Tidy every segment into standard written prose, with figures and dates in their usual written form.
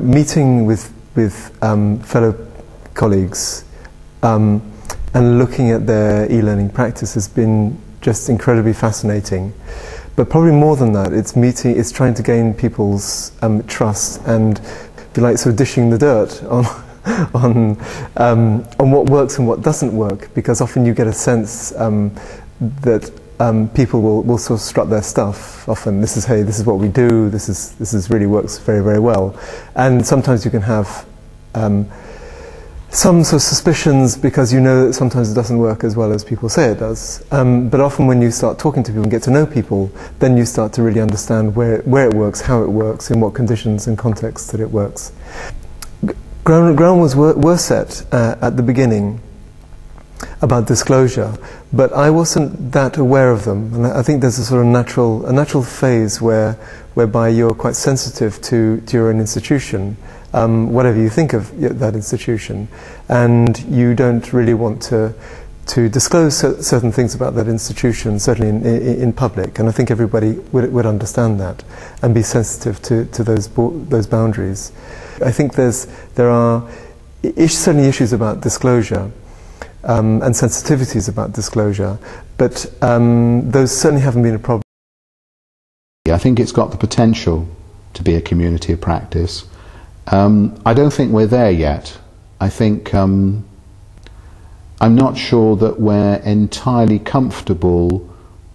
Meeting with fellow colleagues and looking at their e-learning practice has been just incredibly fascinating. But probably more than that, it's trying to gain people's trust and, if you like, sort of dishing the dirt on what works and what doesn't work, because often you get a sense that people will sort of strut their stuff. Often, this is what we do. This is really works very, very well. And sometimes you can have some sort of suspicions because you know that sometimes it doesn't work as well as people say it does. But often when you start talking to people and get to know people, then you start to really understand where it works, how it works, in what conditions and contexts that it works. Ground rules were set at the beginning about disclosure, but I wasn't that aware of them, and I think there's a sort of natural phase whereby you're quite sensitive to your own institution, whatever you think of that institution, and you don't really want to disclose certain things about that institution, certainly in public, and I think everybody would understand that and be sensitive to those boundaries. I think there are certainly issues about disclosure and sensitivities about disclosure, but those certainly haven't been a problem. I think it's got the potential to be a community of practice. I don't think we're there yet. I think I'm not sure that we're entirely comfortable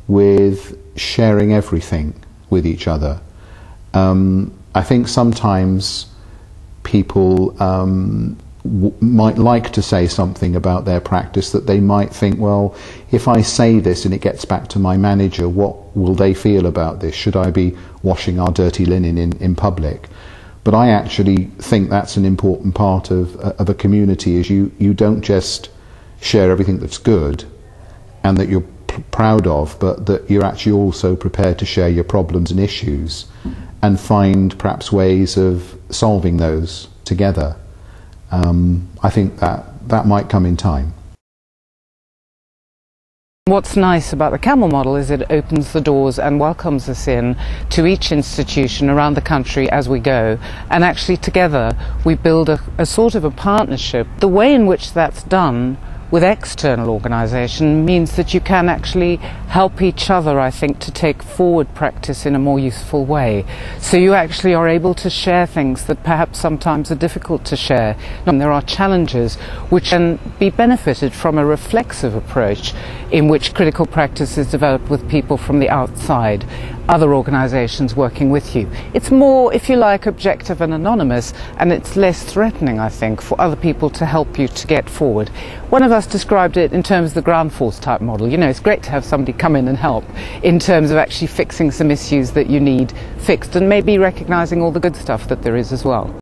with sharing everything with each other. I think sometimes people might like to say something about their practice that they might think, well, if I say this and it gets back to my manager, what will they feel about this? Should I be washing our dirty linen in public? But I actually think that's an important part of a community, is you don't just share everything that's good and that you're proud of, but that you're actually also prepared to share your problems and issues and find perhaps ways of solving those together. I think that might come in time. What's nice about the CAMEL model is it opens the doors and welcomes us in to each institution around the country as we go, and actually together we build a sort of a partnership. The way in which that's done with external organisation means that you can actually help each other, I think, to take forward practice in a more useful way. So you actually are able to share things that perhaps sometimes are difficult to share. And there are challenges which can be benefited from a reflexive approach in which critical practice is developed with people from the outside, other organisations working with you. It's more, if you like, objective and anonymous, and it's less threatening, I think, for other people to help you to get forward. One of us described it in terms of the ground force type model. You know, it's great to have somebody come in and help in terms of actually fixing some issues that you need fixed, and maybe recognising all the good stuff that there is as well.